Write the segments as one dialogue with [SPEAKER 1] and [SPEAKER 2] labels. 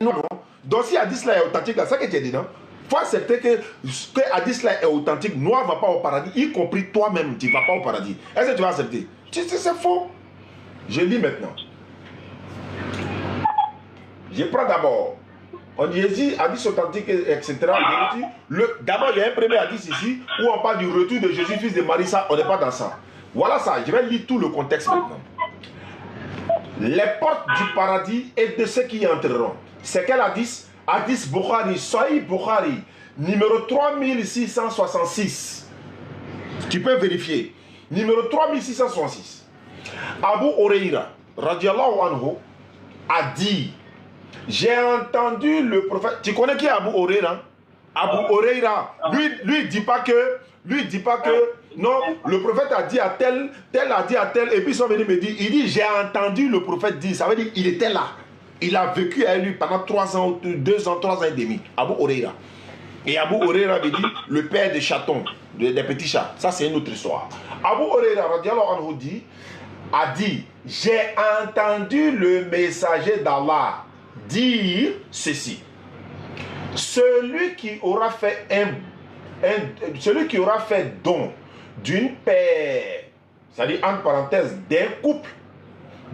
[SPEAKER 1] non. Donc si hadith là est authentique, c'est ça que tu as dit, non? Il faut accepter que hadith là est authentique, noir ne va pas au paradis, y compris toi-même, tu ne vas pas au paradis. Est-ce que tu vas accepter? C'est faux. Je lis maintenant. Je prends d'abord. On dit hadith authentique, etc. D'abord, il y a un premier hadith ici où on parle du retour de Jésus, fils de Marie. Ça, on n'est pas dans ça. Voilà ça. Je vais lire tout le contexte maintenant. Les portes du paradis et de ceux qui y entreront. C'est quel hadith? Hadith Bukhari, Sahih Bukhari, numéro 3666. Tu peux vérifier. Numéro 3666. Abu Huraira, radiallahu anhu, a dit, j'ai entendu le prophète. Tu connais qui est Abu Huraira? Abu Huraira, lui dit pas que, non, le prophète a dit à tel a dit à tel, et puis ils sont venus me dire, il dit, j'ai entendu le prophète dire, ça veut dire, il était là. Il a vécu avec lui pendant 3 ans, 2 ans, 3 ans et demi. Abu Huraira. Et Abu Huraira veut dire le père des chatons, des petits chats. Ça, c'est une autre histoire. Abu Huraira, radiallahu anhu, a dit, j'ai entendu le messager d'Allah dire ceci. Celui qui aura fait don d'une paire, c'est-à-dire entre parenthèses, d'un couple,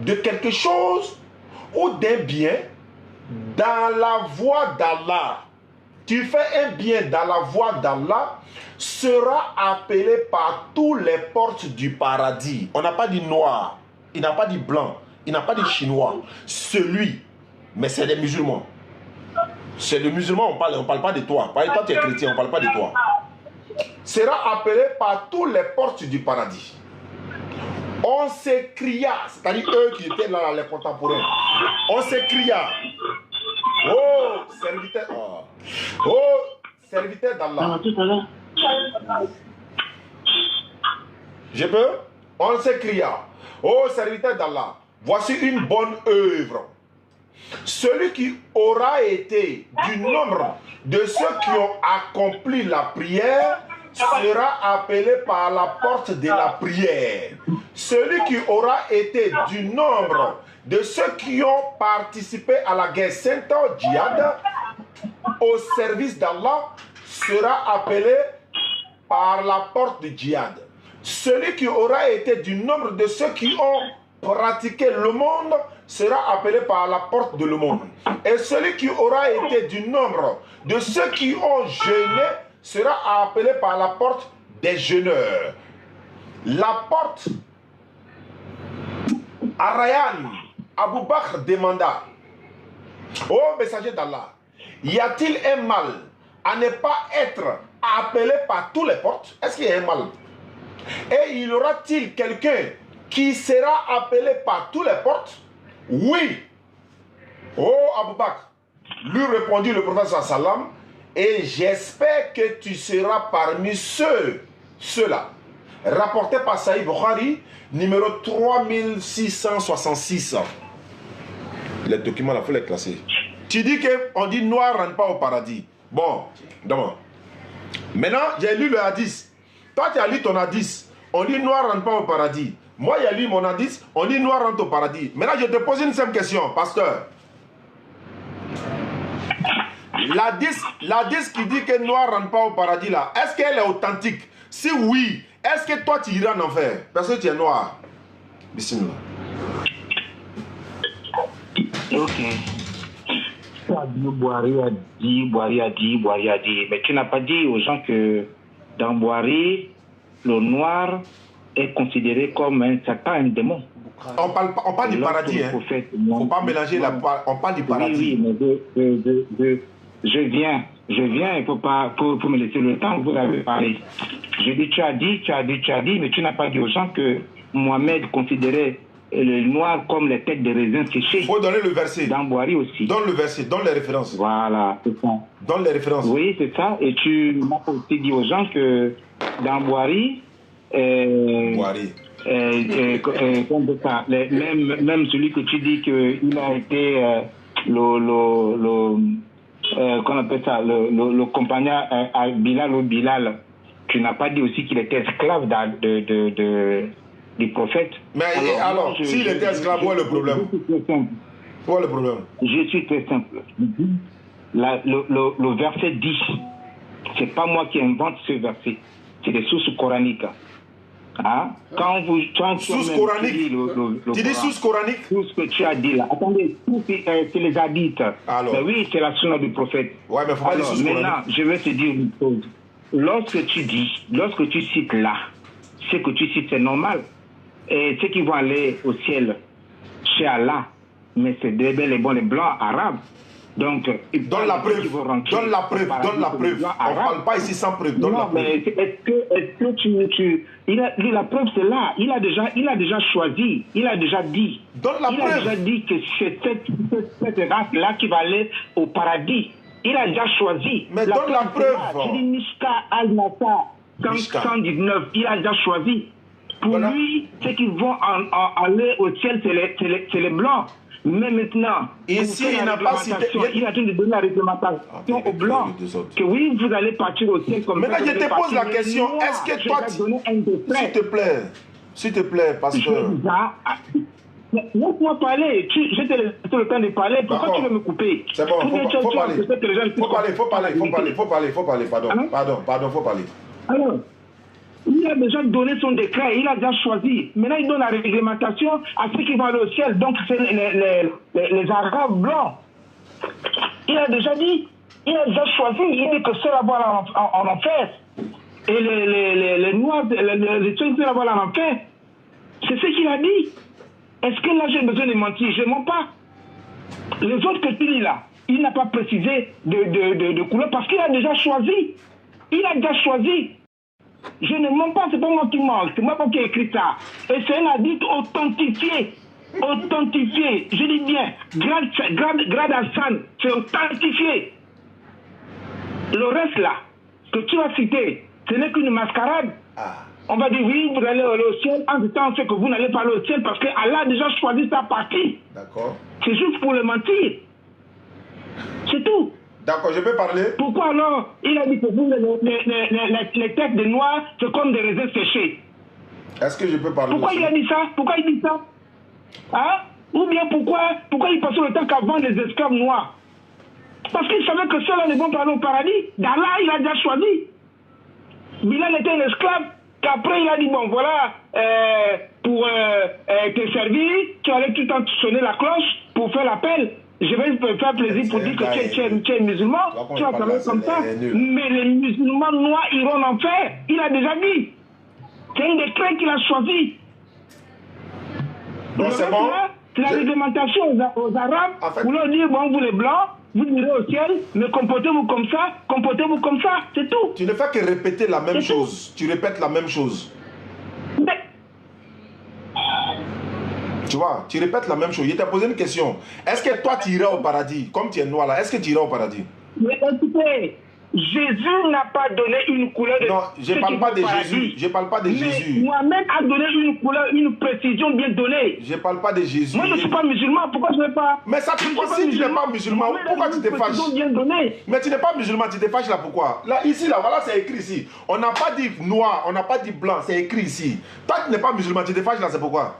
[SPEAKER 1] de quelque chose ou d'un bien dans la voie d'Allah. Tu fais un bien dans la voie d'Allah, sera appelé par tous les portes du paradis. On n'a pas dit noir, il n'a pas dit blanc, il n'a pas dit chinois. Celui, mais c'est des musulmans. C'est les musulmans, on parle pas de toi. Par exemple, toi, tu es chrétien, on ne parle pas de toi. Sera appelé par tous les portes du paradis. On s'écria, c'est-à-dire eux qui étaient là, les contemporains. On s'écria. Oh, serviteur d'Allah. Je peux? On s'écria. Oh, serviteur d'Allah, voici une bonne œuvre. Celui qui aura été du nombre de ceux qui ont accompli la prière sera appelé par la porte de la prière. Celui qui aura été du nombre de ceux qui ont participé à la guerre sainte djihad au service d'Allah sera appelé par la porte du djihad. Celui qui aura été du nombre de ceux qui ont pratiqué le monde sera appelé par la porte de le monde. Et celui qui aura été du nombre de ceux qui ont jeûné sera appelé par la porte des jeûneurs. La porte à Rayyan, Abu Bakr demanda: ô messager d'Allah, y a-t-il un mal à ne pas être appelé par toutes les portes? Est-ce qu'il y a un mal? Et y aura-t-il quelqu'un qui sera appelé par toutes les portes? Oui. Oh Abu Bakr, lui répondit le prophète sallam, et j'espère que tu seras parmi ceux-là. Rapporté par Sahih Bukhari, numéro 3666. Les documents, il faut les classer. Tu dis qu'on dit noir ne rentre pas au paradis. Bon, donc, maintenant, j'ai lu le hadith. Toi, tu as lu ton hadith. On dit noir rentre pas au paradis. Moi, j'ai lu mon hadith. On dit noir rentre au paradis. Maintenant, je te pose une simple question, pasteur. L'hadith qui dit que noir rentre pas au paradis, là, est-ce qu'elle est authentique? Si oui, est-ce que toi, tu iras en enfer? Parce que tu es noir. Bismillah.
[SPEAKER 2] Ok. Boiry a dit. Mais tu n'as pas dit aux gens que dans Boiry, le noir est considéré comme un Satan, un démon.
[SPEAKER 1] On parle du paradis. Il ne faut pas mélanger on parle du paradis.
[SPEAKER 2] Oui, mais je viens, il faut me laisser le temps, vous avez parlé. Je dis, tu as dit, mais tu n'as pas dit aux gens que Mohamed considérait le noir comme les têtes de raisin séchées.
[SPEAKER 1] Il faut donner le verset.
[SPEAKER 2] Dans Boiry aussi.
[SPEAKER 1] Donne le verset, donne les références.
[SPEAKER 2] Voilà, c'est ça.
[SPEAKER 1] Donne les références.
[SPEAKER 2] Oui, c'est ça. Et tu m'as aussi dit aux gens que dans Boiry, même celui que tu dis qu'il a été qu'on appelle ça, le compagnon à Bilal, tu n'as pas dit aussi qu'il était esclave du prophète.
[SPEAKER 1] Mais alors s'il était esclave, où est le problème? Quoi le problème?
[SPEAKER 2] Je suis très simple. Le verset 10, c'est pas moi qui invente ce verset, c'est des sources coraniques. Hein? Quand
[SPEAKER 1] source coranique. Tu dis source coranique?
[SPEAKER 2] Tout ce que tu as dit là. Attendez, c'est les hadiths. Ben oui, c'est la sunna du prophète.
[SPEAKER 1] Ouais, mais faut pas les sources
[SPEAKER 2] maintenant,
[SPEAKER 1] coraniques.
[SPEAKER 2] je vais te dire une chose. Lorsque tu cites là, ce que tu cites, c'est normal. Et ceux qui vont aller au ciel chez Allah, mais c'est des bel et bons les blancs arabes. Donc,
[SPEAKER 1] donne la preuve. Donne la preuve. Donne la preuve. On ne parle pas ici sans preuve. Donne la preuve.
[SPEAKER 2] Mais est-ce que la preuve c'est là. Il a déjà choisi. Il a déjà dit.
[SPEAKER 1] Donne la preuve.
[SPEAKER 2] Il a déjà dit que c'est cette race-là qui va aller au paradis. Il a déjà choisi.
[SPEAKER 1] Mais donne la preuve.
[SPEAKER 2] Il dit Mishka al-Nasa 119. Il a déjà choisi. Pour lui, ceux qui vont aller au ciel, c'est les blancs. Mais maintenant,
[SPEAKER 1] ici, il n'a pas cité.
[SPEAKER 2] Il a dû donner la réglementation aux blancs. Que oui, vous allez partir au ciel comme ça.
[SPEAKER 1] Maintenant, je te pose la question. Est-ce que toi, s'il te plaît, pasteur.
[SPEAKER 2] Laisse-moi parler. Je te laisse le temps de parler. Pourquoi tu veux me couper?
[SPEAKER 1] C'est bon, faut parler. Pardon, faut parler.
[SPEAKER 2] Alors, il a déjà donné son décret, il a déjà choisi. Maintenant, il donne la réglementation à ceux qui vont aller au ciel. Donc, c'est les Arabes blancs. Il a déjà dit, il a déjà choisi. Il dit que ceux-là vont en enfer. Et les Noirs, les ceux qui vont en enfer. C'est ce qu'il a dit. Est-ce que là, j'ai besoin de mentir? Je ne mens pas. Les autres que tu dis là, il n'a pas précisé de couleur parce qu'il a déjà choisi. Il a déjà choisi. Je ne mens pas, c'est pas moi qui mens, c'est moi qui ai écrit ça. Et c'est un hadith authentifié. Authentifié, je dis bien, grade Hassan, c'est authentifié. Le reste là, que tu as cité, ce n'est qu'une mascarade. On va dire oui, vous allez aller au ciel, en temps on sait que vous n'allez pas aller au ciel parce qu'Allah a déjà choisi sa partie.
[SPEAKER 1] D'accord.
[SPEAKER 2] C'est juste pour le mentir. C'est tout.
[SPEAKER 1] D'accord, je peux parler?
[SPEAKER 2] Pourquoi alors il a dit que vous, les têtes de noirs, c'est comme des raisins séchés?
[SPEAKER 1] Est-ce que je peux parler?
[SPEAKER 2] Pourquoi
[SPEAKER 1] aussi?
[SPEAKER 2] il a dit ça? Pourquoi il dit ça? Hein? Ou bien pourquoi il passait le temps qu'avant les esclaves noirs? Parce qu'il savait que ceux-là ne vont pas aller au paradis. D'Allah, il a déjà choisi. Bilal était un esclave, qu'après il a dit, bon voilà, pour te servir, tu allais tout le temps sonner la cloche pour faire l'appel. Je vais te faire plaisir pour dire que tu es musulman, tu vas parler comme ça. Mais les musulmans noirs iront en enfer. Il a déjà dit. C'est un décret qu'il a choisi.
[SPEAKER 1] Donc c'est bon.
[SPEAKER 2] C'est la réglementation aux Arabes. En fait, vous leur dites, bon, vous les Blancs, vous irez au ciel, mais comportez-vous comme ça, c'est tout.
[SPEAKER 1] Tu ne fais que répéter la même chose. Tu répètes la même chose.
[SPEAKER 2] Mais...
[SPEAKER 1] Tu vois, tu répètes la même chose. Je t'ai posé une question. Est-ce que toi, tu irais au paradis? Comme tu es noir là, est-ce que tu irais au paradis?
[SPEAKER 2] Mais écoutez, Jésus n'a pas donné une couleur de...
[SPEAKER 1] Non, je ne parle pas de Jésus. Je ne parle pas de Jésus.
[SPEAKER 2] Mohamed a donné une couleur, une précision bien donnée.
[SPEAKER 1] Je ne parle pas de Jésus.
[SPEAKER 2] Moi, je ne suis pas musulman. Pourquoi je ne vais pas...
[SPEAKER 1] Mais ça, si tu n'es pas musulman, pourquoi tu te fâches? Mais tu n'es pas musulman, tu te fâches là, pourquoi? Là, ici, là, voilà, c'est écrit ici. On n'a pas dit noir, on n'a pas dit blanc, c'est écrit ici. Toi, tu n'es pas musulman, tu te fâches là, c'est pourquoi?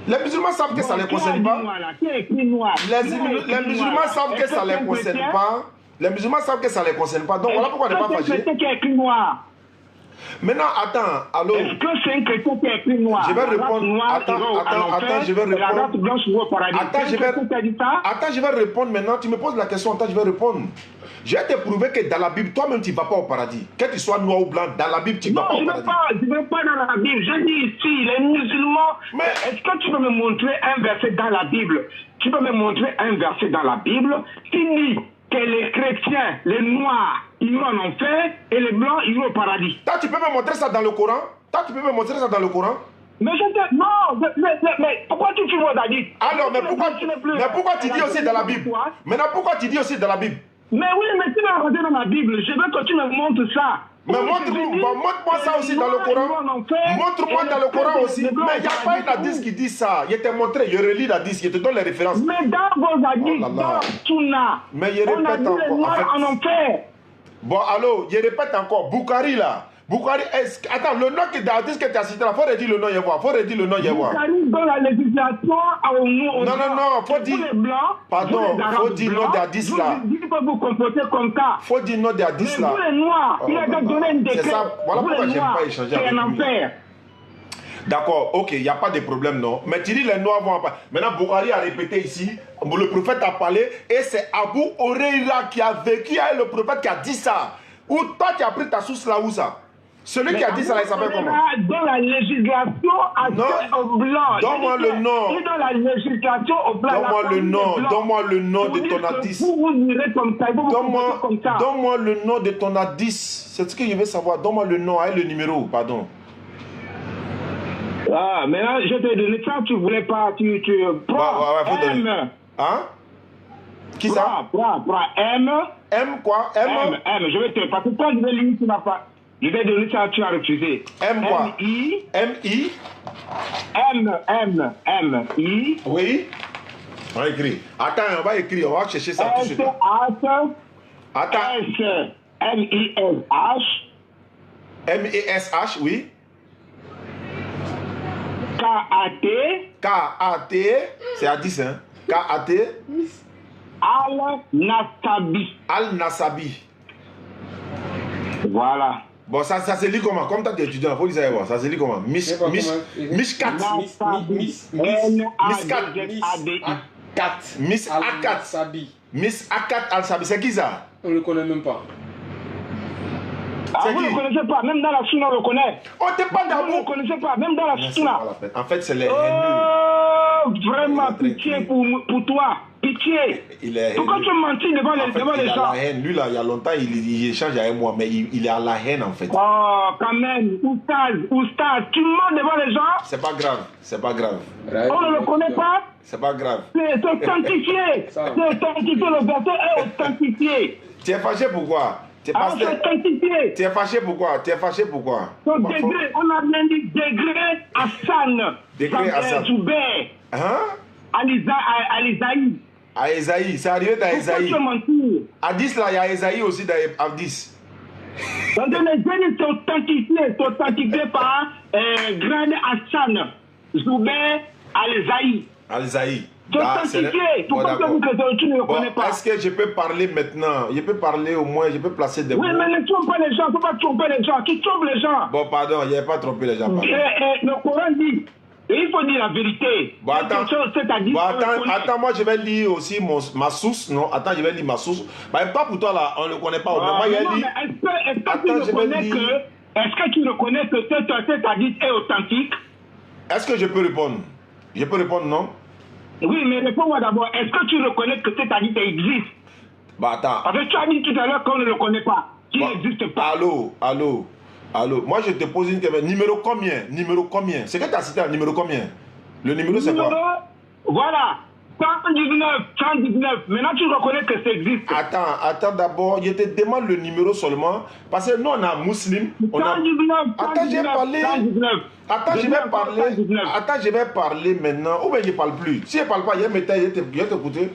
[SPEAKER 1] Les musulmans savent que ça ne les concerne pas. Les musulmans savent que ça ne les concerne pas. Les musulmans savent que ça ne les concerne pas. Donc voilà pourquoi on n'est pas fâché. Maintenant, attends, allô.
[SPEAKER 2] Est-ce que c'est un chrétien qui a écrit noir?
[SPEAKER 1] Je vais répondre. Attends, je vais répondre. Attends, je vais répondre maintenant. Tu me poses la question, attends, je vais répondre. Je vais te prouver que dans la Bible, toi-même, tu ne vas pas au paradis. Que tu sois noir ou blanc, dans la Bible, tu ne vas pas au paradis. Non,
[SPEAKER 2] je ne vais pas dans la Bible. Je dis ici, les musulmans. Mais est-ce que tu peux me montrer un verset dans la Bible? Tu peux me montrer un verset dans la Bible qui dit que les chrétiens, les noirs, iront en enfer et les blancs iront au paradis.
[SPEAKER 1] Toi, tu peux me montrer ça dans le Coran?
[SPEAKER 2] Mais mais pourquoi tu fais moi David?
[SPEAKER 1] Alors, mais pourquoi tu dis aussi dans la Bible? Maintenant, pourquoi tu dis aussi dans la Bible?
[SPEAKER 2] Mais oui, mais tu vas regarder dans la Bible. Je veux que tu me montres ça.
[SPEAKER 1] Mais montre-moi ça aussi dans le Coran. Montre-moi dans le Coran aussi. Mais il n'y a pas un hadith qui dit ça. Je t'ai montré, je relis l'hadith, je te donne les références.
[SPEAKER 2] Mais dans vos hadiths, dans Sunna,
[SPEAKER 1] mais je répète encore.
[SPEAKER 2] En enfer.
[SPEAKER 1] Bon, allô, je répète encore. Bukhari là. Bukhari, attends, le nom d'artiste que tu as cité là, faut redire le nom, Yevois. Faut redire le nom, Yevois.
[SPEAKER 2] Bukhari, dans la législation,
[SPEAKER 1] non, faut dire.
[SPEAKER 2] Les blancs,
[SPEAKER 1] pardon, faut dire le nom d'artiste là.
[SPEAKER 2] Vous dites que vous comportez comme ça.
[SPEAKER 1] Faut dire le nom d'artiste là.
[SPEAKER 2] Vous les noirs, il a donné un décret.
[SPEAKER 1] C'est ça, voilà pourquoi j'aime pas échanger avec lui.
[SPEAKER 2] C'est un enfer.
[SPEAKER 1] D'accord, ok, il n'y a pas de problème, non. Mais tu dis les noirs vont pas. Maintenant, Bukhari a répété ici, le prophète a parlé, et c'est Abu Huraira qui a vécu avec le prophète qui a dit ça. Ou toi, tu as pris ta source là où ça? Celui qui a dit ça, il s'appelle comment?
[SPEAKER 2] Dans la législation, au blanc.
[SPEAKER 1] Donne-moi le nom.
[SPEAKER 2] Et dans la législation au blanc.
[SPEAKER 1] Donne-moi le nom. Donne-moi le nom de ton hadith.
[SPEAKER 2] Vous irez comme ça.
[SPEAKER 1] Donne-moi le nom de ton hadith. C'est ce que je veux savoir. Donne-moi le nom et le numéro, pardon.
[SPEAKER 2] Ah, maintenant, je te donne ça, tu voulais pas, tu prends M.
[SPEAKER 1] Hein? Qui ça?
[SPEAKER 2] Prends M.
[SPEAKER 1] M quoi? M,
[SPEAKER 2] je vais te, parce que toi, je vais lire, tu n'as pas. Je vais donner ça, tu as refusé.
[SPEAKER 1] M quoi?
[SPEAKER 2] M-I.
[SPEAKER 1] M-I.
[SPEAKER 2] M-I.
[SPEAKER 1] Oui. On va écrire. Attends, on va écrire, on va chercher ça tout de suite. Attends. M-I-S-H. M-I-S-H, oui.
[SPEAKER 2] K-A-T.
[SPEAKER 1] K-A-T. C'est à 10, hein? K-A-T.
[SPEAKER 2] Al-Nasabi.
[SPEAKER 1] Al-Nasabi.
[SPEAKER 2] Voilà.
[SPEAKER 1] Bon, ça se lit comment? Comme toi, tu es étudiant, il faut lire ça. Ça se lit comment? Mishkat. Miss Akat Al-Sabi. C'est qui ça?
[SPEAKER 3] On ne le connaît même pas.
[SPEAKER 2] Ah, vous ne le connaissez pas, même dans la Sunna, on le connaît.
[SPEAKER 1] Oh, t'es pas d'abord.
[SPEAKER 2] Vous ne le connaissez pas, même dans la Sunna.
[SPEAKER 1] En fait, c'est les haineux.
[SPEAKER 2] Oh, vraiment, pitié pour toi. Pitié. Pourquoi tu mentis devant les gens?
[SPEAKER 1] La haine. Lui, là, il y a longtemps, il échange avec moi, mais il est à la haine, en fait.
[SPEAKER 2] Oh, quand même. Oustaz, tu mens devant les gens?
[SPEAKER 1] C'est pas grave, c'est pas grave.
[SPEAKER 2] On ne le connaît pas?
[SPEAKER 1] C'est pas grave.
[SPEAKER 2] C'est authentifié. C'est authentifié, le verset est authentifié.
[SPEAKER 1] Tu es fâché pourquoi? Tu es fâché pourquoi? Tu es fâché pourquoi?
[SPEAKER 2] Son degré, on a bien dit degré Hassan.
[SPEAKER 1] Degré Hassan.
[SPEAKER 2] Zoubert.
[SPEAKER 1] Hein?
[SPEAKER 2] Alizaï.
[SPEAKER 1] À Esaïe, c'est arrivé dans Esaïe.
[SPEAKER 2] Pourquoi tu mentir?
[SPEAKER 1] À 10 là, il y a Esaïe aussi dans Abdis.
[SPEAKER 2] Donc les génies sont authentifiés par Grand Hassan. Zoubert Alizaï.
[SPEAKER 1] Alizaï.
[SPEAKER 2] Pourquoi tu ne le connais pas?
[SPEAKER 1] Est-ce que je peux parler maintenant? Je peux parler au moins, je peux placer des mots.
[SPEAKER 2] Oui, mais ne trompe pas les gens, il ne faut pas tromper les gens. Qui trompe les gens?
[SPEAKER 1] Bon, pardon, il n'y a pas trompé les gens.
[SPEAKER 2] Le Coran dit, il faut dire la vérité.
[SPEAKER 1] Bon, attends, moi je vais lire aussi ma source. Non, attends, je vais lire ma source. Bah, pas pour toi là, on ne le connaît pas. Moi,
[SPEAKER 2] est-ce que tu reconnais que cet hadith est authentique?
[SPEAKER 1] Est-ce que je peux répondre? Je peux répondre non?
[SPEAKER 2] Oui, mais réponds-moi d'abord. Est-ce que tu reconnais que cet hadith existe?
[SPEAKER 1] Bah attends.
[SPEAKER 2] Parce que tu as dit tout à l'heure qu'on ne le connaît pas. Qui n'existe pas.
[SPEAKER 1] Allô. Moi je te pose une question. Numéro combien? C'est que tu as cité un numéro combien? Le numéro c'est quoi?
[SPEAKER 2] Voilà. 119. Maintenant tu reconnais que ça existe.
[SPEAKER 1] Attends d'abord. Je te demande le numéro seulement. Parce que nous on a musulman.
[SPEAKER 2] 119.
[SPEAKER 1] Attends, j'ai parlé.
[SPEAKER 2] 119.
[SPEAKER 1] Attends, je vais parler maintenant. Ou bien je ne parle plus. Si je ne parle pas, je vais t'écouter.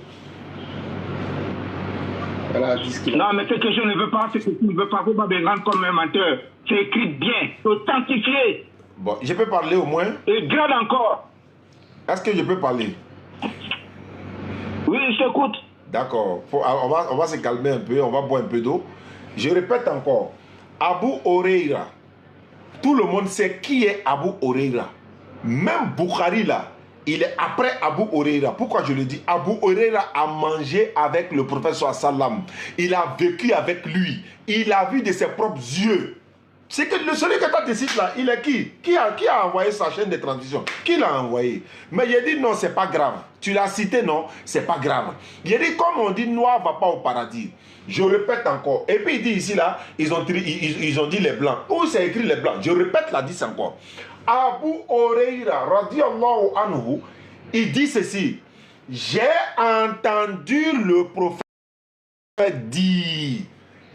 [SPEAKER 3] Voilà,
[SPEAKER 2] non, mais ce que je ne veux pas, c'est que tu ne veux pas me rendre comme un menteur. C'est écrit bien, authentifié.
[SPEAKER 1] Bon, je peux parler au moins.
[SPEAKER 2] Et garde encore.
[SPEAKER 1] Est-ce que je peux parler?
[SPEAKER 2] Oui, je t'écoute.
[SPEAKER 1] D'accord. On va se calmer un peu, on va boire un peu d'eau. Je répète encore. Abu Huraira. Tout le monde sait qui est Abu Huraira. Même Bukhari là, il est après Abu Huraira. Pourquoi je le dis? Abu Huraira a mangé avec le prophète sallam. Il a vécu avec lui. Il a vu de ses propres yeux. C'est que celui que tu as cité là, il est qui? Qui a envoyé sa chaîne de transmission? Qui l'a envoyé? Mais il a dit non, c'est pas grave. Tu l'as cité, non, c'est pas grave. Il a dit comme on dit, noir va pas au paradis. Je répète encore. Et puis il dit ici là, ils ont dit les blancs. Où c'est écrit les blancs? Je répète la 10 encore. Abu Huraira, radiallahu anhu, il dit ceci. J'ai entendu le prophète dire.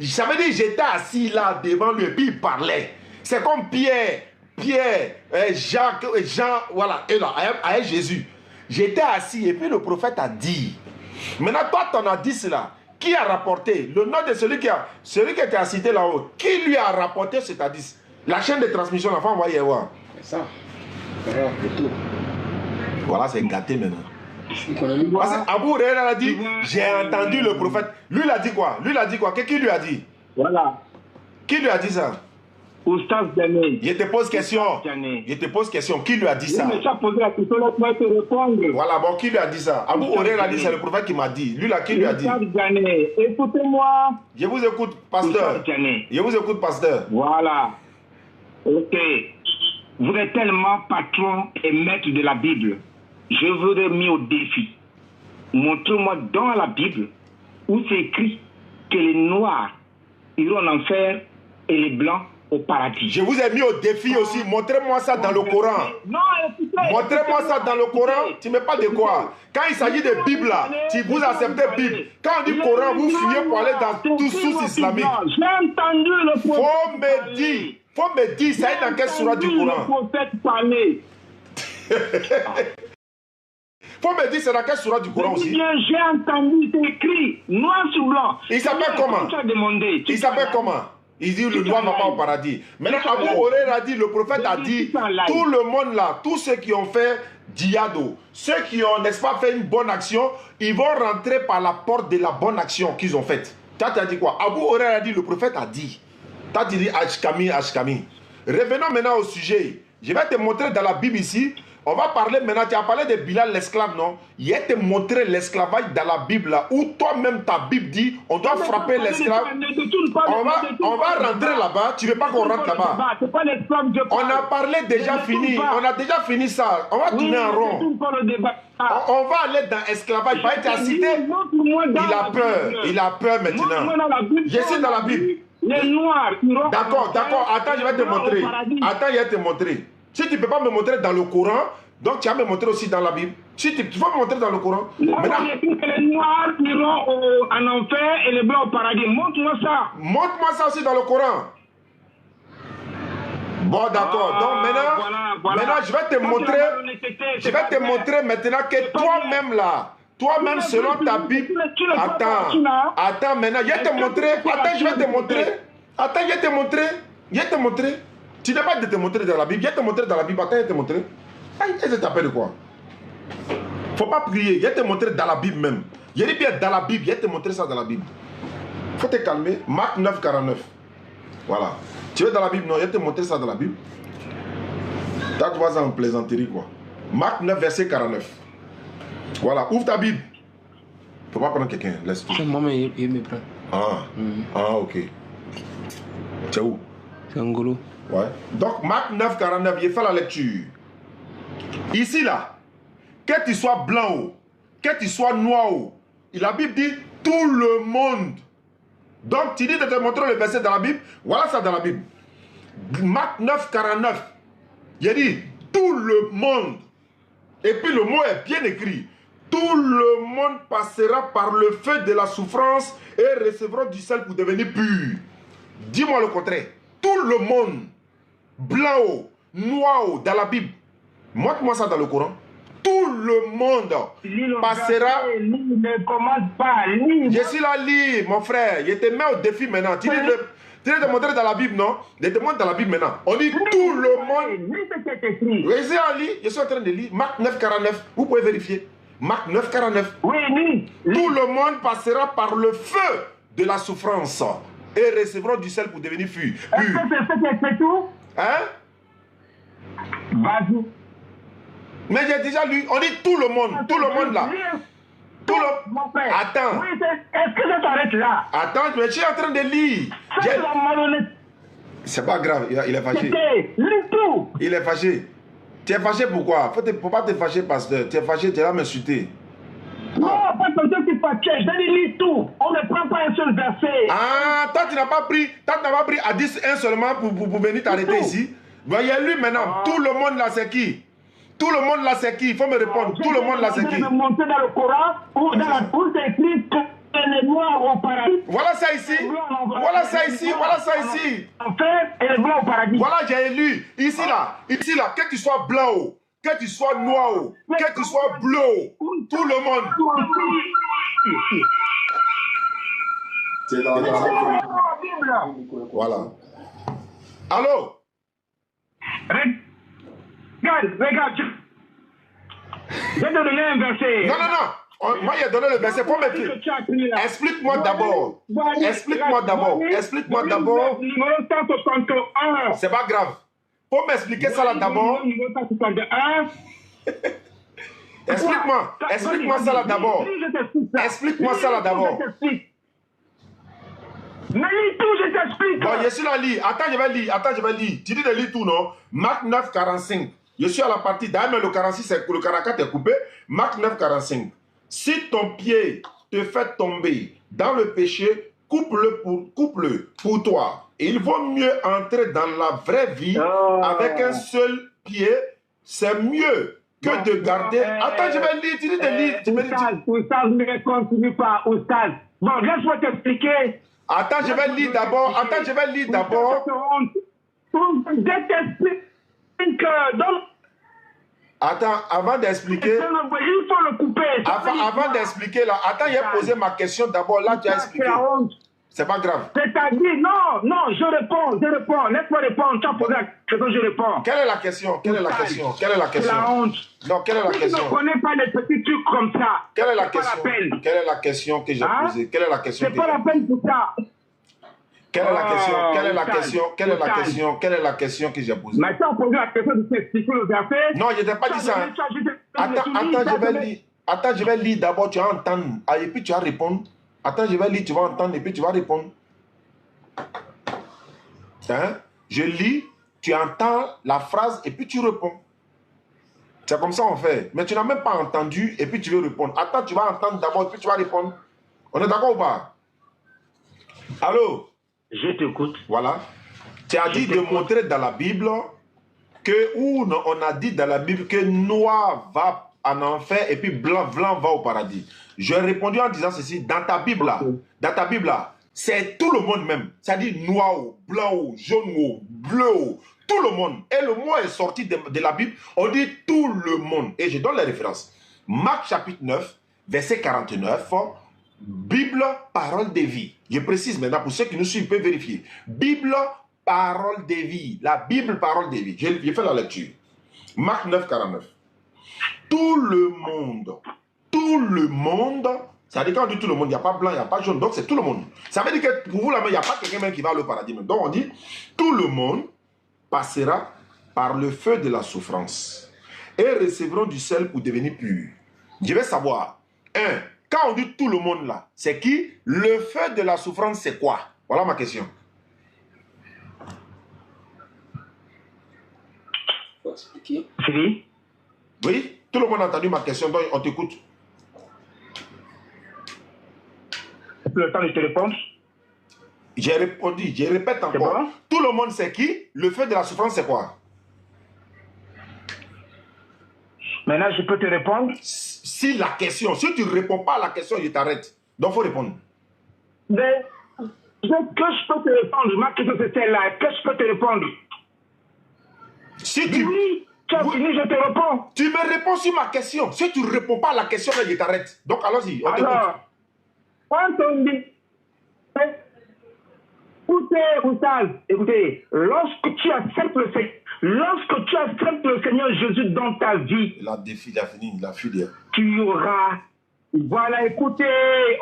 [SPEAKER 1] Ça veut dire j'étais assis là devant lui et puis il parlait. C'est comme Pierre, Jacques, Jean, voilà, et là, avec Jésus. J'étais assis et puis le prophète a dit. Maintenant, toi, tu en as dit cela. Qui a rapporté? Le nom de celui qui tu as cité là-haut. Qui lui a rapporté cet hadith? La chaîne de transmission, la femme, on va y voir.
[SPEAKER 3] C'est ça. Voilà, le tout.
[SPEAKER 1] Voilà, c'est gâté maintenant.
[SPEAKER 3] Il connaît le
[SPEAKER 1] Parce que Abu Huraira a dit, j'ai entendu le prophète. Lui, il a dit quoi? Lui, il a dit quoi? Qui lui a dit?
[SPEAKER 2] Voilà.
[SPEAKER 1] Qui lui a dit ça?
[SPEAKER 2] Oustaz Diané.
[SPEAKER 1] Je te pose question. Je te pose question. Qui lui a dit ça?
[SPEAKER 2] Oui, mais tu as posé la question, laisse-moi te répondre.
[SPEAKER 1] Voilà, bon, qui lui a dit ça? Abu Huraira a dit, c'est le prophète qui m'a dit. Lui, là, qui lui a dit?
[SPEAKER 2] Oustaz Diané, écoutez-moi.
[SPEAKER 1] Je vous écoute, pasteur.
[SPEAKER 2] Oustaz Diané.
[SPEAKER 1] Je vous écoute, pasteur.
[SPEAKER 2] Voilà. Ok. Vous êtes tellement patron et maître de la Bible. Je vous ai mis au défi. Montrez-moi dans la Bible où c'est écrit que les Noirs iront en enfer et les Blancs au paradis.
[SPEAKER 1] Je vous ai mis au défi aussi. Montrez-moi ça dans le Coran.
[SPEAKER 2] Non, écoutez.
[SPEAKER 1] Montrez-moi ça dans le Coran. Tu ne mets pas de quoi. Quand il s'agit de Bible, là, si vous acceptez Bible, quand on dit Coran, vous fuyez pour aller dans toute source islamique.
[SPEAKER 2] J'ai entendu le prophète.
[SPEAKER 1] Faut me dire, ça est dans quelle sourate du Coran?
[SPEAKER 2] Le prophète parler.
[SPEAKER 1] Faut me dire, c'est dans quelle sourate du Coran aussi?
[SPEAKER 2] J'ai entendu, c'est écrit, noir sur blanc.
[SPEAKER 1] Il s'appelle comment? Il s'appelle comment? Il dit le noir va pas au paradis. Maintenant, Abu Huraira a dit, le prophète a dit, tout le monde là, tous ceux qui ont fait diado, ceux qui ont, n'est-ce pas, fait une bonne action, ils vont rentrer par la porte de la bonne action qu'ils ont faite. Tu as dit quoi? Abu Huraira a dit, le prophète a dit. Tu as dit Ashkami, Ashkami. Revenons maintenant au sujet. Je vais te montrer dans la Bible ici. On va parler maintenant, tu as parlé de Bilal l'esclave, non? Il va te montrer l'esclavage dans la Bible, là, où toi-même ta Bible dit, on doit frapper l'esclave. On va rentrer là-bas, tu ne veux pas qu'on rentre là-bas. On a parlé déjà fini, on a déjà fini ça. On va tourner en rond. On va aller dans l'esclavage, pas être cité. Il a peur maintenant. Je suis dans la Bible.
[SPEAKER 2] Les Noirs,
[SPEAKER 1] d'accord, attends, je vais te montrer. Attends, je vais te montrer. Si tu ne peux pas me montrer dans le Coran, donc tu vas me montrer aussi dans la Bible. Si tu vas me montrer dans le Coran.
[SPEAKER 2] Maintenant, les Noirs iront en enfer et les Blancs au paradis. Montre-moi ça.
[SPEAKER 1] Montre-moi ça aussi dans le Coran. Bon, d'accord. Donc maintenant, je vais te montrer maintenant que toi-même là, toi-même selon ta Bible. Attends, maintenant, je vais te montrer. Attends, je vais te montrer. Tu n'as pas de te montrer dans la Bible. Je vais te montrer dans la Bible. Attends, je vais te montrer. Qu'est-ce que tu appelles de quoi? Faut pas prier. Je vais te montrer dans la Bible même. Je dis bien dans la Bible. Je vais te montrer ça dans la Bible. Faut te calmer. Marc 9, 49. Voilà. Tu es dans la Bible? Non, je vais te montrer ça dans la Bible. Tu vois ça en plaisanterie, quoi. Marc 9, verset 49. Voilà. Ouvre ta Bible. Faut pas prendre quelqu'un. Laisse-toi.
[SPEAKER 3] C'est moi, mais il me prend.
[SPEAKER 1] Ah, ok. Tu es où?
[SPEAKER 3] C'est Angolo.
[SPEAKER 1] Ouais. Donc, Marc 9, 49, il fait la lecture. Ici, là, que tu sois blanc, que tu sois noir, la Bible dit tout le monde. Donc, tu dis de te montrer le verset dans la Bible. Voilà ça dans la Bible. Marc 9, 49. Il dit tout le monde. Et puis, le mot est bien écrit. Tout le monde passera par le feu de la souffrance et recevra du sel pour devenir pur. Dis-moi le contraire. Tout le monde, blanc, noir, dans la Bible. Montre-moi ça dans le Coran. Tout le monde passera.
[SPEAKER 2] Ne commence pas.
[SPEAKER 1] Je suis là, lis, mon frère. Je te mets au défi maintenant. Tu dis de montrer dans la Bible, non? Je te montre dans la Bible maintenant. On dit tout le monde. Je suis en train de lire. Marc 9, 49. Vous pouvez vérifier. Marc 9, 49.
[SPEAKER 2] Oui.
[SPEAKER 1] Tout le monde passera par le feu de la souffrance et recevront du sel pour devenir pur.
[SPEAKER 2] Est-ce que c'est tout?
[SPEAKER 1] Hein?
[SPEAKER 2] Vas-y.
[SPEAKER 1] Mais j'ai déjà lu, on dit tout le monde là. Tout le...
[SPEAKER 2] Mon frère.
[SPEAKER 1] Attends.
[SPEAKER 2] Oui, est-ce que ça s'arrête là?
[SPEAKER 1] Attends, mais je suis en train de lire.
[SPEAKER 2] C'est la malhonnête.
[SPEAKER 1] C'est pas grave, il est fâché.
[SPEAKER 2] Lis tout.
[SPEAKER 1] Il est fâché. Tu es fâché pourquoi? Faut pas te fâcher, pasteur. Tu es fâché, tu vas m'insulter.
[SPEAKER 2] Non, pas comme ça, tu fâché. Je dis lis tout. On ne prend pas un seul verset.
[SPEAKER 1] Ah, toi tu n'as pas pris à 10 un seulement pour venir t'arrêter ici. Voyez lui maintenant. Tout le monde là c'est qui? Tout le monde là c'est qui? Il faut me répondre. Tout le monde là c'est qui?
[SPEAKER 2] Je vais monter dans le Coran où c'est écrit que les noirs au paradis.
[SPEAKER 1] Voilà ça ici. Voilà ça ici. Voilà ça ici.
[SPEAKER 2] Enfer et les blancs au paradis.
[SPEAKER 1] Voilà, j'ai lu. Ici là, que tu sois blanc, que tu sois noir, que tu sois bleu, tout le monde. C'est dans la Bible. Voilà. Allô?
[SPEAKER 2] Regarde. Je vais te donner un verset.
[SPEAKER 1] Non. Moi, il a donné le verset. Faut m'expliquer. Explique-moi d'abord. Explique-moi d'abord. Explique-moi d'abord.
[SPEAKER 2] Numéro 161.
[SPEAKER 1] C'est pas grave. Faut m'expliquer ça là d'abord.
[SPEAKER 2] Numéro 161.
[SPEAKER 1] Explique-moi ça là d'abord. Explique-moi ça là d'abord.
[SPEAKER 2] Mais lis tout, je t'explique.
[SPEAKER 1] Bon, je suis là, lis. Attends, je vais lire. Tu dis de lire tout, non? Marc 9, 45. Je suis à la partie d'ailleurs, le 46, le 44 est coupé. Marc 9, 45. Si ton pied te fait tomber dans le péché, coupe-le pour toi. Et il vaut mieux entrer dans la vraie vie avec un seul pied. C'est mieux que de garder. Attends, je vais lire. Tu dis de lire.
[SPEAKER 2] Oustaz, ne continue pas, Oustaz. Bon, laisse-moi t'expliquer.
[SPEAKER 1] Attends, je vais lire d'abord. Attends, avant d'expliquer.
[SPEAKER 2] Il faut le couper.
[SPEAKER 1] Avant d'expliquer, là. Attends, j'ai posé ma question d'abord. Là, tu as expliqué. C'est pas grave.
[SPEAKER 2] C'est-à-dire, non, je réponds. Laisse-moi répondre. Tu as posé la question, je réponds.
[SPEAKER 1] Quelle est la question?
[SPEAKER 2] C'est la honte.
[SPEAKER 1] Non, quelle est la question?
[SPEAKER 2] Tu ne connais pas les petits trucs comme ça.
[SPEAKER 1] Quelle est la question que j'ai posée? Quelle est la question?
[SPEAKER 2] C'est pas la peine pour ça.
[SPEAKER 1] Quelle est la question que j'ai posée?
[SPEAKER 2] Mais tu as posé la question de t'expliquer le verset.
[SPEAKER 1] Non, je n'ai pas dit ça. Attends, je vais lire d'abord, tu vas entendre. Et puis tu vas répondre. Attends, je vais lire, tu vas entendre et puis tu vas répondre. Hein? Je lis, tu entends la phrase et puis tu réponds. C'est comme ça on fait. Mais tu n'as même pas entendu et puis tu veux répondre. Attends, tu vas entendre d'abord et puis tu vas répondre. On est d'accord ou pas? Allô?
[SPEAKER 2] Je t'écoute.
[SPEAKER 1] Voilà. Tu as dit de montrer dans la Bible que, ou non, on a dit dans la Bible que noir va en enfer et puis blanc va au paradis. J'ai répondu en disant ceci, dans ta Bible là, c'est tout le monde même. C'est-à-dire noir, blanc, jaune, bleu, tout le monde. Et le mot est sorti de la Bible, on dit tout le monde. Et je donne les références. Marc chapitre 9, verset 49, Bible, parole de vie. Je précise maintenant pour ceux qui nous suivent, peuvent vérifier. Bible, parole de vie. La Bible, parole de vie. J'ai fait la lecture. Marc 9, 49. Tout le monde, ça veut dire quand on dit tout le monde, il n'y a pas blanc, il n'y a pas jaune, donc c'est tout le monde. Ça veut dire que pour vous, là, il n'y a pas quelqu'un même qui va au paradis. Donc on dit, tout le monde passera par le feu de la souffrance et recevront du sel pour devenir pur. Je vais savoir, quand on dit tout le monde là, c'est qui? Le feu de la souffrance, c'est quoi? Voilà ma question.
[SPEAKER 2] Fini?
[SPEAKER 1] Oui? Tout le monde a entendu ma question, donc on t'écoute.
[SPEAKER 2] Le temps de te répondre?
[SPEAKER 1] J'ai répondu, je répète encore.
[SPEAKER 2] Bon?
[SPEAKER 1] Tout le monde c'est qui? Le feu de la souffrance, c'est quoi?
[SPEAKER 2] Maintenant, je peux te répondre?
[SPEAKER 1] Si tu ne réponds pas à la question, je t'arrête. Donc, il faut répondre.
[SPEAKER 2] Mais, que je peux te répondre? Ma question c'est celle-là. Que je peux te répondre?
[SPEAKER 1] Si tu...
[SPEAKER 2] Oui, tu as fini, je te réponds.
[SPEAKER 1] Tu me réponds sur ma question. Si tu ne réponds pas à la question, je t'arrête. Donc, allons-y, on t'écoute.
[SPEAKER 2] Alors, quand on dit... Écoutez, lorsque tu acceptes le Seigneur Jésus dans ta vie,
[SPEAKER 1] Il a fini, il a fini.
[SPEAKER 2] tu auras... Voilà, écoutez,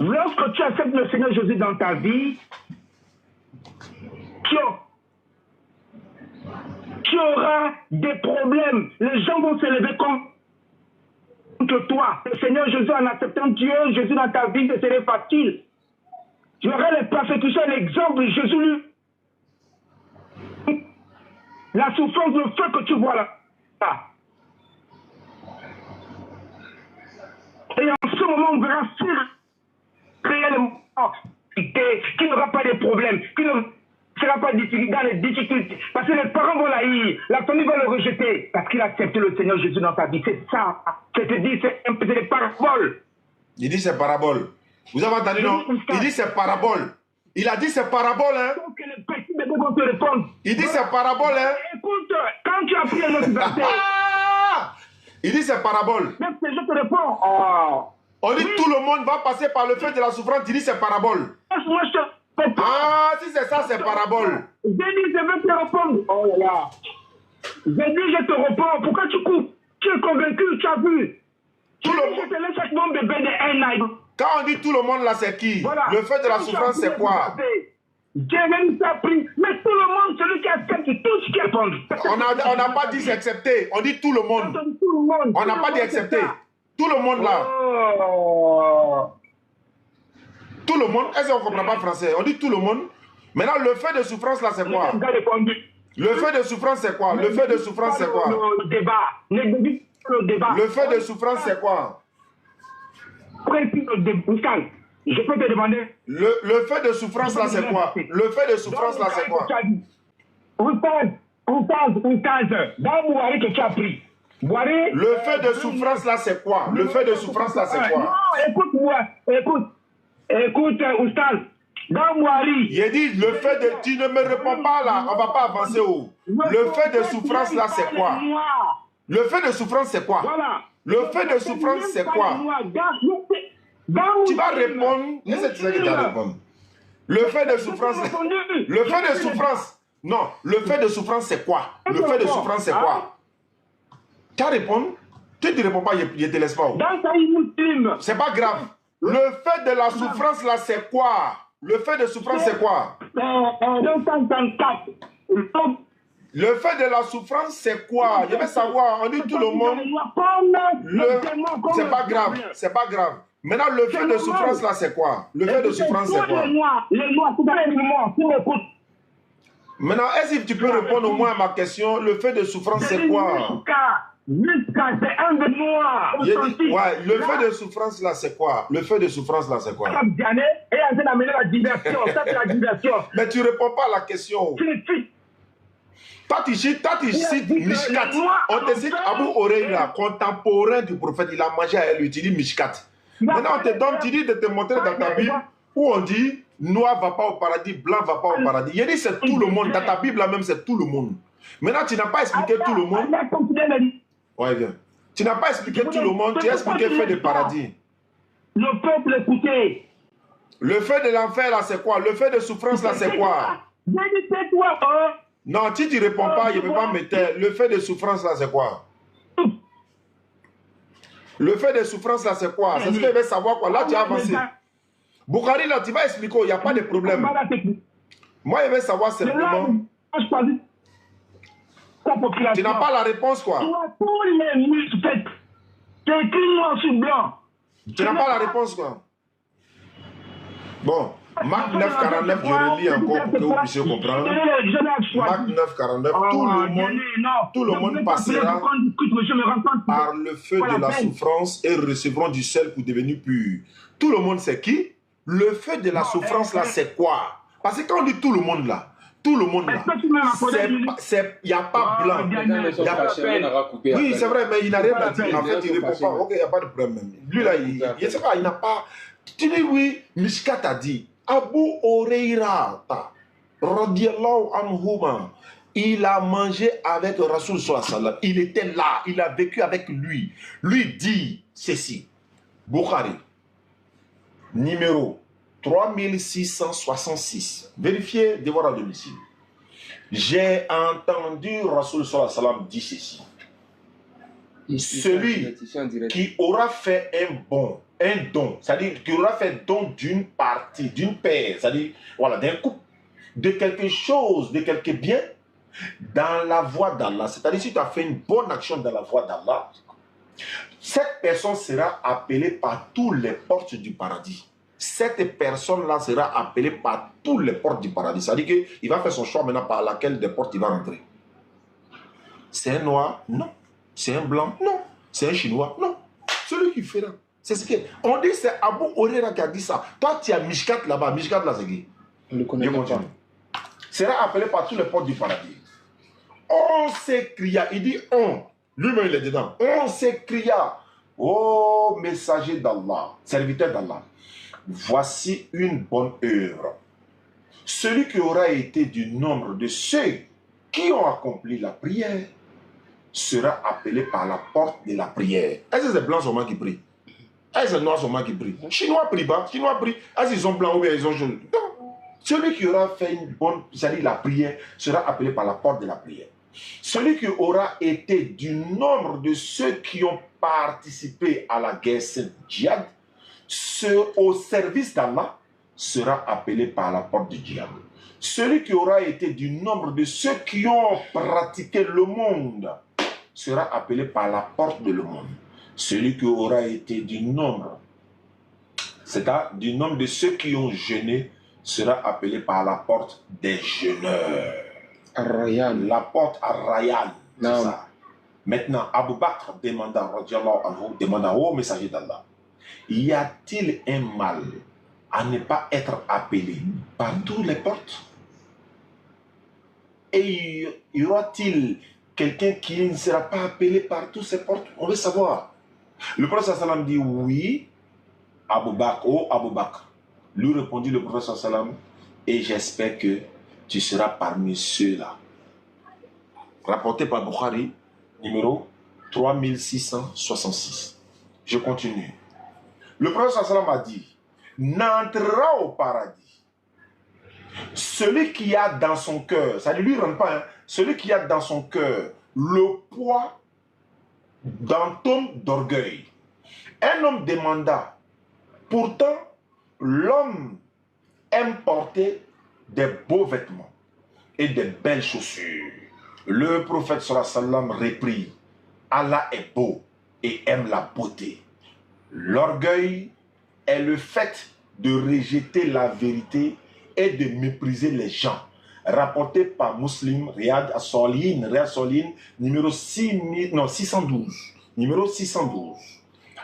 [SPEAKER 2] lorsque tu acceptes le Seigneur Jésus dans ta vie, tu auras des problèmes. Les gens vont se lever contre toi. Le Seigneur Jésus, en acceptant Dieu, Jésus dans ta vie, ce serait facile. Tu auras les persécutions, l'exemple, Jésus, la souffrance, le feu que tu vois là. Et en ce moment, on verra si réellement qu'il n'aura pas de problème, qu'il ne sera pas dans les difficultés. Parce que les parents vont l'haïr, la famille va le rejeter, parce qu'il a accepté le Seigneur Jésus dans ta vie. C'est ça. C'est des paraboles.
[SPEAKER 1] Il dit c'est parabole. Vous avez entendu, non? Il dit c'est parabole. Il a dit c'est parabole, hein?
[SPEAKER 2] Donc les petits bébés vont te répondre.
[SPEAKER 1] Il dit c'est parabole, hein?
[SPEAKER 2] Écoute, quand tu as pris un autre verset,
[SPEAKER 1] il dit c'est parabole.
[SPEAKER 2] même si je te réponds,
[SPEAKER 1] On dit tout le monde va passer par le feu de la souffrance. Il dit c'est parabole. Ah, si c'est ça, c'est parabole.
[SPEAKER 2] J'ai dit, je vais te répondre. Oh là là. J'ai dit, je te réponds. Pourquoi tu coupes? Tu es convaincu, tu as vu.
[SPEAKER 1] Tout le
[SPEAKER 2] Je
[SPEAKER 1] monde.
[SPEAKER 2] te laisse chaque nombre de bébés de un an.
[SPEAKER 1] Quand on dit tout le monde là, c'est qui?
[SPEAKER 2] Voilà.
[SPEAKER 1] Le fait de la souffrance, c'est quoi?
[SPEAKER 2] Jérémie t'a pris. Mais tout le monde, celui qui accepte tout ce qui est
[SPEAKER 1] On n'a pas dit c'est accepté. On dit tout le monde. On n'a pas dit accepté. Tout le monde là.
[SPEAKER 2] Oh.
[SPEAKER 1] Tout le monde. Est-ce qu'on ne comprend pas français? On dit tout le monde. Maintenant, le fait de souffrance là, c'est quoi? Le fait de souffrance, c'est quoi? Le fait de souffrance, c'est quoi?
[SPEAKER 2] Le débat.
[SPEAKER 1] Le fait de souffrance, c'est quoi?
[SPEAKER 2] Je peux te demander.
[SPEAKER 1] Le fait de souffrance là, c'est quoi? Le fait de souffrance là, c'est quoi?
[SPEAKER 2] Dans Bouhari que tu as pris.
[SPEAKER 1] Le fait de souffrance là, c'est quoi? Le fait de souffrance là, c'est quoi?
[SPEAKER 2] Non, écoute-moi. Écoute, Oustaz. Dans Bouhari.
[SPEAKER 1] Il dit, le fait de... Tu ne me réponds pas là, on ne va pas avancer où? Le fait de souffrance là, c'est quoi? Le fait de souffrance, c'est quoi? Le fait de souffrance, c'est quoi? Tu vas répondre. Est-ce que tu sais que tu vas répondre? Le fait de souffrance. Le fait de souffrance. Non, le fait de souffrance, c'est quoi? Le fait de souffrance, c'est quoi? Tu vas répondre. Tu ne te réponds pas, je ne te laisse pas. C'est pas grave. Le fait de la souffrance, là, c'est quoi? Le fait de souffrance, c'est quoi? Le fait de la souffrance, c'est quoi? Je veux savoir. On dit tout le monde. C'est pas grave. C'est pas grave. Maintenant, le fait de souffrance, là, c'est quoi? Le fait de souffrance, c'est quoi? Maintenant, est-ce que tu peux répondre au moins à ma question? Le fait de souffrance, c'est quoi? Ouais, le fait de souffrance, là, c'est quoi? Le fait de souffrance, là, c'est quoi? Mais tu réponds pas à la question. Toi, tu cites Mishkat. On te cite Abu Huraira, contemporain du prophète. Il a mangé à lui. Tu dis Mishkat. Maintenant, on te donne, tu dis de te montrer dans ta Bible où on dit noir va pas au paradis, blanc va pas au paradis. Il dit c'est tout le monde. Dans ta Bible là même, c'est tout le monde. Maintenant, tu n'as pas expliqué tout le monde. Ouais, viens. Tu n'as pas expliqué tout le monde, tu as expliqué fait de paradis.
[SPEAKER 2] Le peuple écoutait.
[SPEAKER 1] Le fait de l'enfer là, c'est quoi? Le fait de souffrance là, c'est quoi? Non, si tu ne réponds pas, je ne peux pas me taire. Le fait de souffrance là, c'est quoi? Le fait de souffrance là, c'est quoi? C'est ce que je veux savoir quoi. Là, tu as avancé. Boukhari là, tu vas expliquer, il n'y a pas de problème. Moi, je veux savoir simplement. Tu n'as pas la réponse quoi. Tu n'as pas la réponse quoi. Bon, Marc 9,49, je relis encore pour que vous puissiez comprendre. Marc 9,49, tout le monde passera par le feu de la souffrance et recevront du sel pour devenir pur. Tout le monde, c'est qui? Le feu de la souffrance là, c'est quoi? Parce que quand on dit tout le monde là, il n'y a pas blanc. Oui, c'est vrai, mais il n'a rien à dire. En fait, il ne répond pas. Ok, il n'y a pas de problème. Lui là, il n'a pas. Tu dis oui, Mishkat a dit. Abu Huraira, radiallahu anhuma, il a mangé avec Rasoul sallallahu. Il était là, il a vécu avec lui. Lui dit ceci. Bukhari, numéro 3666. Vérifiez, devoir à domicile. J'ai entendu Rasoul sallallahu dire ceci. Celui qui aura fait un don, c'est-à-dire qui aura fait don d'une partie, d'une paire, c'est-à-dire voilà, d'un couple, de quelque chose, de quelque bien, dans la voie d'Allah. C'est-à-dire si tu as fait une bonne action dans la voie d'Allah, cette personne sera appelée par toutes les portes du paradis. Cette personne-là sera appelée par toutes les portes du paradis. C'est-à-dire qu'il va faire son choix maintenant par laquelle des portes il va rentrer. C'est un noir? Non. C'est un blanc? Non. C'est un chinois? Non. Celui qui fera. C'est ce que. On dit c'est Abu Huraira qui a dit ça. Toi, tu as Mishkat là-bas. Mishkat là, c'est qui?
[SPEAKER 3] On le connaît pas.
[SPEAKER 1] Sera appelé par tous les portes du paradis. On s'écria. Il dit on. Lui-même, il est dedans. On s'écria. Oh, messager d'Allah, serviteur d'Allah. Voici une bonne œuvre. Celui qui aura été du nombre de ceux qui ont accompli la prière sera appelé par la porte de la prière. Est-ce que c'est blanc seulement qui prie? Est-ce que c'est noir seulement qui prie? Chinois prient pas. Chinois prient. Est-ce qu'ils sont blancs ou bien ils ont jaune? Non. Celui qui aura fait une bonne, c'est-à-dire la prière, sera appelé par la porte de la prière. Celui qui aura été du nombre de ceux qui ont participé à la guerre sainte djihad, au service d'Allah, sera appelé par la porte du djihad. Celui qui aura été du nombre de ceux qui ont pratiqué le monde sera appelé par la porte de le monde. Celui qui aura été du nombre, c'est-à-dire du nombre de ceux qui ont jeûné, sera appelé par la porte des jeûneurs.
[SPEAKER 3] Ar-Rayyan.
[SPEAKER 1] La porte à Rayyan. C'est
[SPEAKER 3] Non.
[SPEAKER 1] ça. Maintenant, Abu Bakr demanda au messager d'Allah, y a-t-il un mal à ne pas être appelé par toutes les portes? Et y aura-t-il quelqu'un qui ne sera pas appelé par toutes ces portes? On veut savoir. Le prophète sallam dit oui, Abu Bakr. Lui répondit le prophète sallam, et j'espère que tu seras parmi ceux-là. Rapporté par Bukhari, numéro 3666. Je continue. Le prophète sallam a dit, n'entrera au paradis celui qui a dans son cœur, ça ne lui rend pas, hein, celui qui a dans son cœur le poids d'un tome d'orgueil. Un homme demanda, pourtant l'homme aime porter des beaux vêtements et des belles chaussures. Le prophète sallallahu alayhi wa sallam reprit, Allah est beau et aime la beauté. L'orgueil est le fait de rejeter la vérité et de mépriser les gens. Rapporté par Muslim, Riyad as-Salihin, numéro 612. Numéro 612.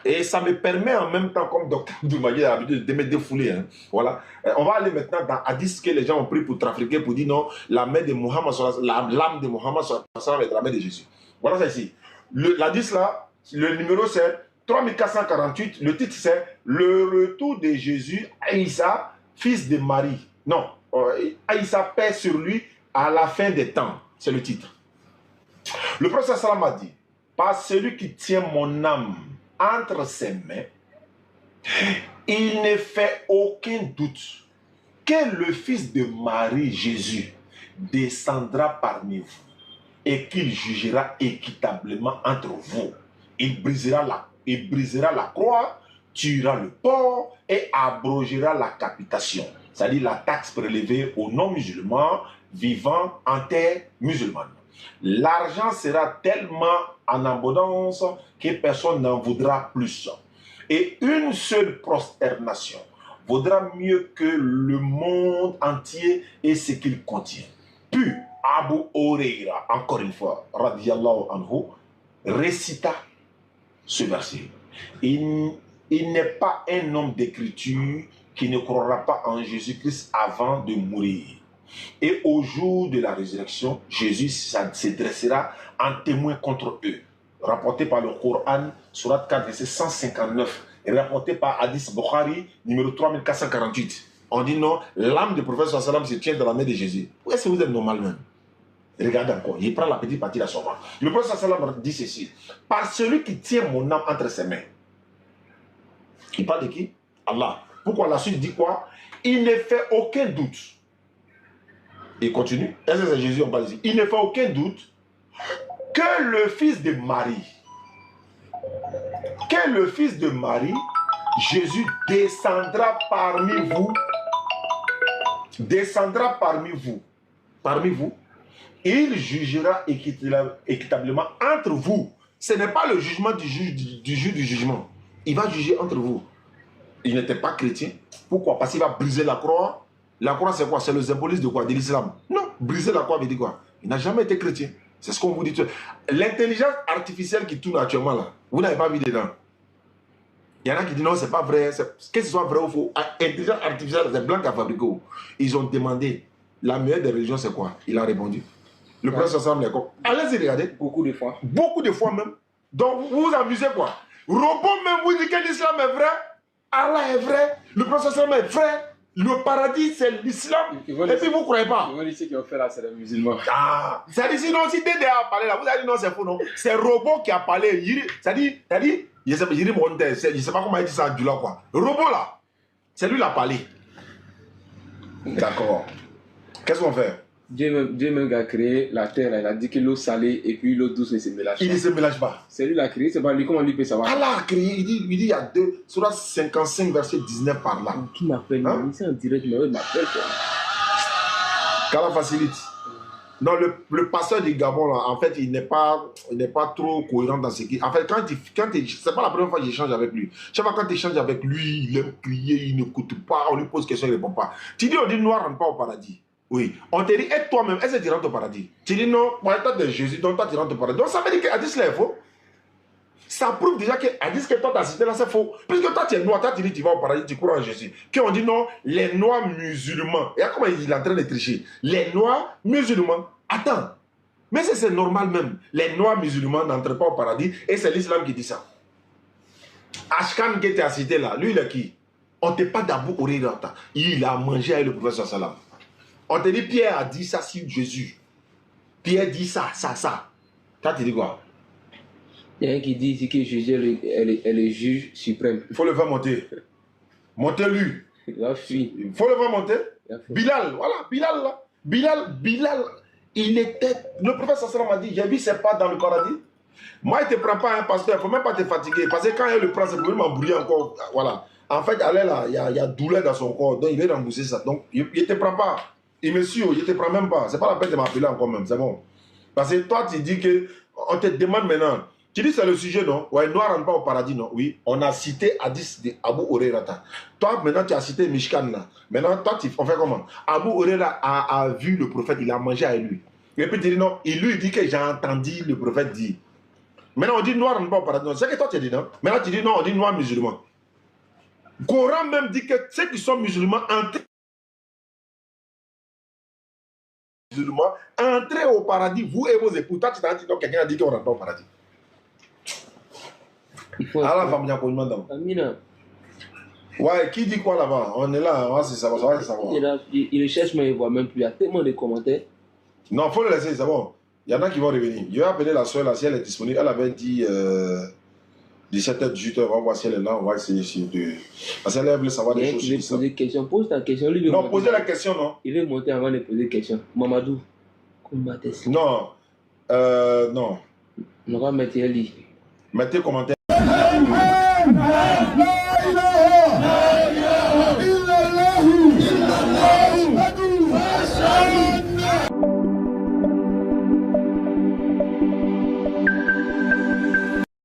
[SPEAKER 1] Et ça me permet en même temps, comme docteur Doumagué a l'habitude de me défouler. Hein. Voilà. On va aller maintenant dans Hadith que les gens ont pris pour trafiquer, pour dire non, la main de Muhammad, l'âme de Muhammad est la main de Jésus. Voilà ça ici. L'Hadith là, le numéro c'est 3448. Le titre c'est le retour de Jésus, Aïssa, fils de Marie. Non, Aïssa, paix sur lui à la fin des temps. C'est le titre. Le prophète sallam a dit, par celui qui tient mon âme entre ses mains, il ne fait aucun doute que le fils de Marie, Jésus, descendra parmi vous et qu'il jugera équitablement entre vous. Il brisera la croix, tuera le porc et abrogera la capitation, c'est-à-dire la taxe prélevée aux non-musulmans vivant en terre musulmane. L'argent sera tellement en abondance que personne n'en voudra plus. Et une seule prosternation vaudra mieux que le monde entier et ce qu'il contient. Puis Abu Huraira, encore une fois, radiyallahu anhu, récita ce verset. Il n'est pas un homme d'écriture qui ne croira pas en Jésus-Christ avant de mourir. Et au jour de la résurrection, Jésus se dressera en témoin contre eux. Rapporté par le Coran, surat 4, verset 159, et rapporté par Hadith Bukhari, numéro 3448. On dit non, l'âme du prophète sallallahu alayhi wa sallam se tient dans la main de Jésus. Où est-ce que vous êtes normal même? Regardez encore, il prend la petite partie de son ventre. Le prophète sallallahu alayhi wa sallam dit ceci, par celui qui tient mon âme entre ses mains. Il parle de qui? Allah. Pourquoi la suite dit quoi? Il ne fait aucun doute. Il continue. Est-ce que c'est Jésus, on parle ici? Il ne fait aucun doute que le fils de Marie, Jésus descendra parmi vous, il jugera équitablement entre vous. Ce n'est pas le jugement du juge du jugement. Il va juger entre vous. Il n'était pas chrétien. Pourquoi? Parce qu'il va briser la croix. La croix, c'est quoi? C'est le symbolisme de quoi? De l'islam. Non, briser la croix veut dire quoi? Il n'a jamais été chrétien. C'est ce qu'on vous dit. L'intelligence artificielle qui tourne actuellement là, vous n'avez pas vu dedans. Il y en a qui disent non, c'est pas vrai. Que ce soit vrai ou faux, l'intelligence artificielle, c'est blanc à fabriquer. Ils ont demandé, la meilleure des religions, c'est quoi? Il a répondu. Le prophète sallallahu alayhi wa sallam, allez-y regarder.
[SPEAKER 3] Beaucoup de fois.
[SPEAKER 1] Beaucoup de fois même. Donc vous vous amusez quoi? Robot même vous dit que l'islam est vrai. Allah est vrai. Le prophète sallallahu alayhi wa sallam est vrai. Le paradis, c'est l'islam. Et puis vous ne croyez pas.
[SPEAKER 3] Ils vont dire ce qu'ils ont fait là, c'est les musulmans.
[SPEAKER 1] Ah, ça dit sinon, si Dédé a parlé là, vous avez dit non, c'est faux, non. C'est robot qui a parlé. Ça dit, je ne sais pas comment il dit ça du là, quoi. Le robot là, c'est lui qui a parlé. D'accord. Qu'est-ce qu'on fait?
[SPEAKER 3] Dieu même a créé la terre, il a dit que l'eau salée et puis l'eau douce ne se mélangent
[SPEAKER 1] Il
[SPEAKER 3] pas.
[SPEAKER 1] ne se mélange pas.
[SPEAKER 3] C'est lui qui l'a créé, c'est pas lui, comment lui peut savoir?
[SPEAKER 1] Allah a créé, il dit il y a deux, sur 55 verset 19 par là.
[SPEAKER 3] Qui m'appelle?
[SPEAKER 1] Hein?
[SPEAKER 3] C'est en direct, mais il m'appelle.
[SPEAKER 1] Qu'Allah facilite. Non, le pasteur du Gabon, là, en fait, il n'est pas trop cohérent dans ce qu'il... En fait, c'est pas la première fois que j'échange avec lui. Chaque fois quand tu échanges avec lui, il aime crier, il n'écoute pas, on lui pose question, il ne répond pas. Tu dis, on dit, noir rentre pas au paradis. Oui. On te dit, et toi-même, est-ce que tu rentres au paradis? Tu dis, non, moi, toi de Jésus, donc toi, tu rentres au paradis. Donc, ça veut dire que Hadith, là, est faux. Ça prouve déjà que Hadith, que toi, tu as cité là, c'est faux. Puisque toi, tu es noir, toi, tu dis, tu vas au paradis, tu crois en Jésus. Qu'on dit, non, les noirs musulmans. Et comment il est en train de tricher? Les noirs musulmans. Attends. Mais c'est normal même. Les noirs musulmans n'entrent pas au paradis et c'est l'islam qui dit ça. Ashkan qui était cité là, lui, il est qui? On ne te pas d'Abou Hurairata. Il a mangé avec le prophète sallam. On te dit, Pierre a dit ça sur Jésus. Pierre dit ça. Toi, tu dis quoi?
[SPEAKER 3] Il y a un qui dit ici que Jésus est le juge suprême.
[SPEAKER 1] Il faut le faire monter. Montez-lui.
[SPEAKER 3] Il va fuir.
[SPEAKER 1] Il faut le faire monter. Bilal, voilà, Bilal là. Bilal, il était... Le prophète sallam a dit, j'ai vu ses pas dans le paradis. Moi, il ne te prend pas un pasteur, il ne faut même pas te fatiguer. Parce que quand il le prend, c'est pour lui m'embrouiller encore. Voilà. En fait, allez là, il y a douleur dans son corps. Donc, il veut rembourser ça. Donc, il ne te prend pas. Il me suit, il ne te prend même pas. Ce n'est pas la peine de m'appeler encore même. C'est bon. Parce que toi, tu dis que... On te demande maintenant... Tu dis c'est le sujet, non? Ouais, noir rentre pas au paradis, non? Oui. On a cité Hadith de Abu Hurairata. Toi, maintenant, tu as cité Mishkan, là. Maintenant, toi, on fait comment? Abu Hurairata a vu le prophète, il a mangé avec lui. Et puis, tu dis non. Il lui dit que j'ai entendu le prophète dire. Maintenant, on dit noir rentre pas au paradis. C'est que toi, tu dis non? Maintenant, tu dis non, on dit noir musulman. Le Coran même dit que ceux qui sont musulmans entrez au paradis, vous et vos époux. Toi, tu t'as dit non, quelqu'un a dit qu'on ne rentre pas au paradis. Ah la famille a connu madame.
[SPEAKER 3] Amina.
[SPEAKER 1] Ouais, qui dit quoi là-bas? On est là, on va se savoir.
[SPEAKER 3] Il cherche, mais il ne voit même plus. Il y a tellement de commentaires.
[SPEAKER 1] Non, il faut le laisser, c'est bon. Il y en a qui vont revenir. Je vais appeler la soeur là, si elle est disponible. Elle avait dit 17h, 18h, on va voir si elle est là, on va essayer de... Parce qu'elle voulait savoir des choses.
[SPEAKER 3] Il veut poser des questions. Pose ta question. Lui,
[SPEAKER 1] non, posez la question, non.
[SPEAKER 3] Il veut monter avant de poser des questions. Mamadou, comment t'es?
[SPEAKER 1] Non, non.
[SPEAKER 3] On va mettre Eli.
[SPEAKER 1] Mettez commentaire.